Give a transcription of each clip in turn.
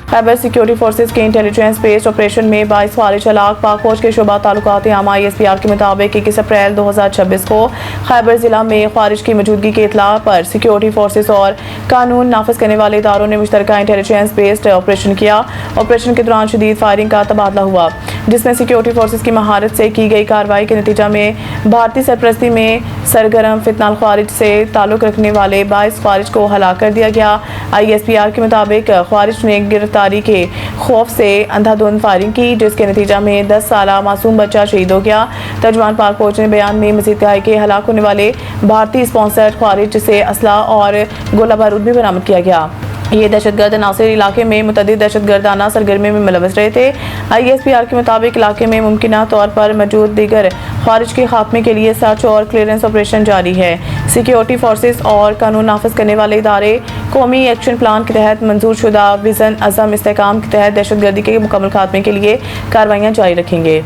Khyber security forces के intelligence based operation में 22 ख़ारिज हलाक। पाक फौज के शुबा ताल्लुकात आमा ISPR के मुताबिक 21 अप्रैल 2026 को खैबर ज़िला में ख़ारिज की मौजूदगी की इत्तला पर सिक्योरिटी फोर्सेज और कानून नाफिज करने वाले इदारों ने मुश्तरका इंटेलिजेंस बेस्ड ऑपरेशन किया। ऑपरेशन के दौरान शदीद फायरिंग का तबादला हुआ, जिसमें सिक्योरिटी फोर्सेज की महारत से की गई कार्रवाई के नतीजा में भारतीय सरपरस्ती में सरगर्म फितनाल ख़ारिज से ताल्लुक़ रखने वाले 22 ख़ारिज को हलाक कर दिया गया। ISPR के मुताबिक ख़ारिज ने गिरफ्तारी के खौफ से अंधाधुंध फायरिंग की, जिसके नतीजा में 10 साला मासूम बच्चा शहीद हो गया। तर्जुमान पाक फौज ने बयान में मज़ीद कहा कि हलाक होने वाले भारतीय स्पॉन्सर्ड ख़ारिज से असला और गोला बारूद भी बरामद किया गया। ये दहशतगर्द नासिर इलाके में मुतअद्दिद दहशतगर्दाना सरगर्मी में मुलव्वस रहे थे। ISPR के मुताबिक इलाके में मुमकिना तौर पर मौजूद दीगर ख़ारिज के खात्मे के लिए सर्च और क्लियरेंस ऑपरेशन जारी है। सिक्योरिटी फोर्सेज और कानून नाफिज करने वाले इदारे कौमी एक्शन प्लान के तहत मंजूर शुदा विज़न अज़म इस्तेहकाम के तहत दहशतगर्दी के मुकम्मल खात्मे के लिए कार्रवाइयाँ जारी रखेंगे।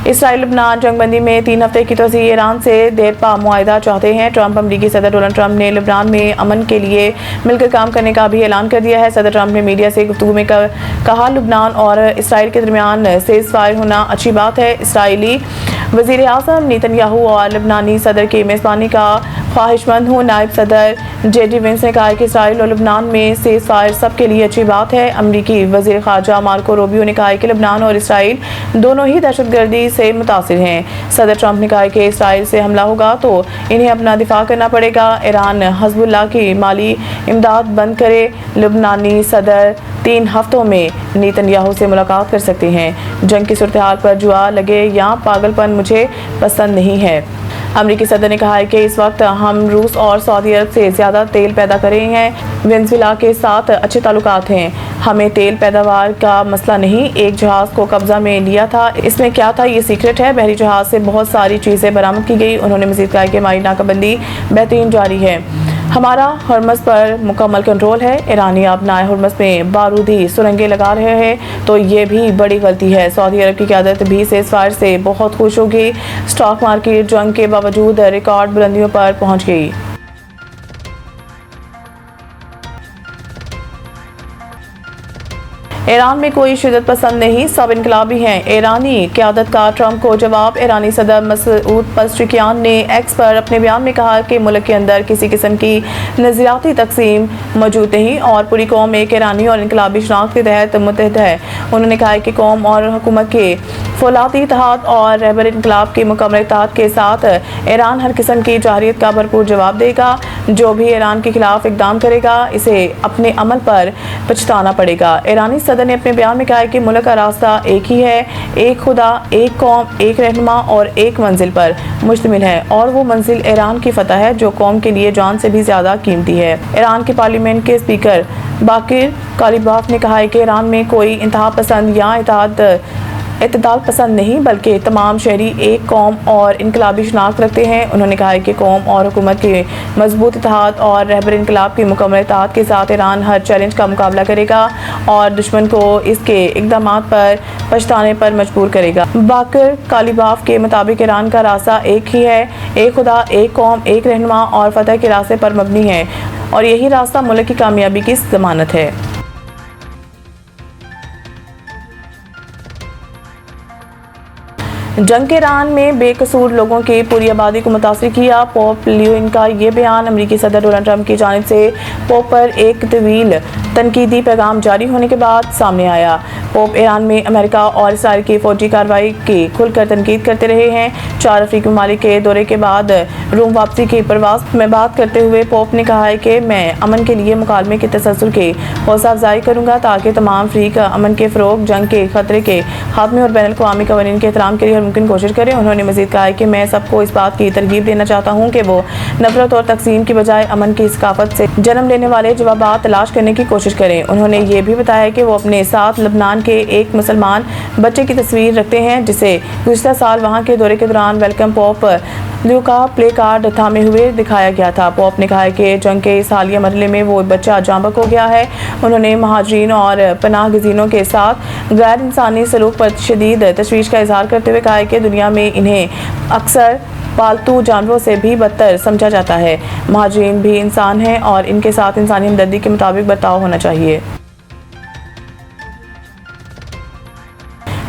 इसराइल लबनान जंगबंदी में 3 हफ्ते की तोज़ी। ईरान से देरपा मुआहिदा चाहते हैं। ट्रंप अमरीकी सदर डोनाल्ड ट्रंप ने लबनान में अमन के लिए मिलकर काम करने का भी ऐलान कर दिया है। सदर ट्रंप ने मीडिया से गुफ्तगू में कहा, लबनान और इसराइल के दरमियान सीज़फायर होना अच्छी बात है। इसराइली वज़ीर आज़म नेतन्याहू और लबनानी सदर की मेज़बानी का ख्वाहिशमंद हूँ। नायब सदर JD वेंस ने कहा कि इसराइल और लबनान में सीज़फायर सबके लिए अच्छी बात है। अमरीकी वज़ीर ख़ारजा मार्को रूबियो ने कहा कि लबनान और इसराइल दोनों ही दहशतगर्दी से मुतासिर हैं। सदर ट्रंप ने कहा कि इसराइल से हमला होगा तो इन्हें अपना दिफा करना पड़ेगा। ईरान हिज़्बुल्लाह की माली इमदाद बंद करे। लबनानी सदर 3 हफ्तों में नेतन्याहू से मुलाकात कर सकते हैं। जंग की सूरत हाल पर जुआ लगे या पागलपन मुझे पसंद नहीं है। अमरीकी सदर ने कहा है कि इस वक्त हम रूस और सऊदी अरब से ज़्यादा तेल पैदा कर रहे हैं। वेनेजुएला के साथ अच्छे ताल्लुकात हैं। हमें तेल पैदावार का मसला नहीं। एक जहाज़ को कब्जा में लिया था, इसमें क्या था ये सीक्रेट है। बहरी जहाज़ से बहुत सारी चीज़ें बरामद की गई। उन्होंने मज़ीद कहा कि हमारी नाकाबंदी बेहतरीन जारी है। हमारा हर्मस पर मुकम्मल कंट्रोल है। ईरानी अपनाए हर्मस में बारूदी सुरंगें लगा रहे हैं तो ये भी बड़ी गलती है। सऊदी अरब की क़यादत भी सीज़फायर से बहुत खुश होगी। स्टॉक मार्केट जंग के बावजूद रिकॉर्ड बुलंदियों पर पहुंच गई। ईरान में कोई शिद्दत पसंद नहीं, सब इनकलाबी हैं। ईरानी क़यादत का ट्रंप को जवाब। ईरानी सदर मसूद पज़ेश्कियान ने एक्स पर अपने बयान में कहा कि मुल्क के अंदर किसी किस्म की नज़रियाती तकसीम मौजूद नहीं और पूरी कौम एक ईरानी और इनकलाबी शनाख्त के तहत मुत्तहद है। उन्होंने कहा कि कौम और हुकूमत के फौलादी इत्तेहाद और रहबर इनकलाब के मुकम्मल इत्तेहाद के साथ ईरान हर किस्म की जाहिरियत का भरपूर जवाब देगा। जो भी ईरान के खिलाफ इकदाम करेगा इसे अपने अमल पर पछताना पड़ेगा। ईरानी सदर ने अपने बयान में कहा कि मुल्क का रास्ता एक ही है, एक खुदा, एक कौम, एक रहनुमा और एक मंजिल पर मुश्तमिल है और वो मंजिल ईरान की फतह है जो कौम के लिए जान से भी ज़्यादा कीमती है। ईरान के पार्लियामेंट के स्पीकर बाकिर कालिबाफ ने कहा है कि ईरान में कोई इंतहा पसंद या इत्तेदाल पसंद नहीं बल्कि तमाम शहरी एक कौम और इनकलाबी शनाख्त रखते हैं। उन्होंने कहा है कि कौम और हुकूमत के मजबूत इत्तेहाद और रहबर इनकलाब के मुकम्मल इत्तेहाद के साथ ईरान हर चैलेंज का मुकाबला करेगा और दुश्मन को इसके इक़दामात पर पछताने पर मजबूर करेगा। बाकिर कालिबाफ के मुताबिक ईरान का रास्ता एक ही है, एक खुदा, एक कौम, एक रहनुमा और फतह के रास्ते पर मबनी है और यही रास्ता मुल्क की कामयाबी की ज़मानत है। जंग के ईरान में बेकसूर लोगों की पूरी आबादी को मुतासिर किया। पोप लियो का ये बयान अमरीकी सदर डोनाल्ड ट्रंप की जानिब से पोप पर एक तवील तनकीदी पैगाम जारी होने के बाद सामने आया। पोप ईरान में अमेरिका और इसराइल की फौजी कार्रवाई की खुलकर तनकीद करते रहे हैं। 4 अफ्रीकी ममालिक के दौरे के बाद रोम वापसी की परवास में बात करते हुए पोप ने कहा है कि मैं अमन के लिए मुकालमे के तसल्सल की हौसला अफजाई करूँगा ताकि तमाम अफ्रीक अमन के फ़रोग, जंग के खतरे के खात्मे और बैनुल अक़वामी क़वानीन के एहतराम के लिए हर मुमकिन कोशिश करें। उन्होंने मज़ीद कहा है कि मैं सबको इस बात की तरगीब देना चाहता हूँ कि वो नफरत और तकसीम की बजाय अमन की सकाफत से जन्म लेने वाले जवाबात तलाश करने की कोशिश करें। उन्होंने ये भी बताया कि वो अपने साथ लबनान के एक मुसलमान बच्चे की तस्वीर रखते हैं जिसे गुज़िश्ता साल वहाँ के दौरे के दौरान वेलकम पोप ल्यू का प्ले कार्ड थामे हुए दिखाया गया था। पोप ने कहा है कि जंग के इस हालिया मरहले में वो बच्चा जांबक हो गया है। उन्होंने महाजरीन और पनाह गजीनों के साथ गैर इंसानी सलूक पर शदीद तशवीश का इजहार करते हुए कहा है कि दुनिया में इन्हें अक्सर पालतू जानवरों से भी बदतर समझा जाता है। महाजरीन भी इंसान हैं और इनके साथ इंसानी हमदर्दी के मुताबिक बर्ताव होना चाहिए।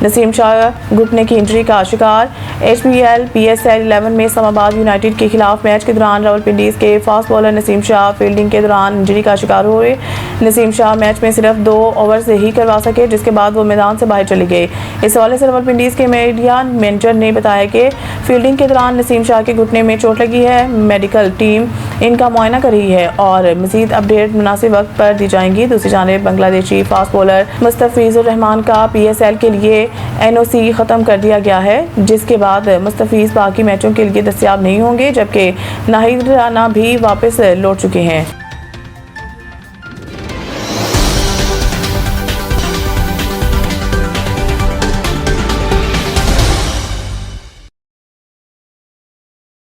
नसीम शाह घुटने की इंजरी का शिकार। HBL PSL 11 में इस्लामाबाद यूनाइटेड के खिलाफ मैच के दौरान रावलपिंडी के fast bowler Naseem Shah fielding के दौरान इंजरी का शिकार हुए। नसीम शाह मैच में सिर्फ 2 ओवर से ही करवा सके, जिसके बाद वो मैदान से बाहर चले गए। इस हवाले से रावलपिंडी के मीडिया मैनेजर ने बताया कि फील्डिंग के दौरान नसीम शाह के घुटने में चोट लगी है। मेडिकल टीम इनका मुआयना कर रही है और मजीद अपडेट मुनासिब वक्त पर दी जाएंगी। दूसरी जानिब बांग्लादेशी फास्ट बॉलर मुस्तफिजुर रहमान का PSL के लिए NOC ख़त्म कर दिया गया है, जिसके बाद मुस्तफिज बाकी मैचों के लिए दस्तयाब नहीं होंगे, जबकि नाहिद राना भी वापस लौट चुके हैं।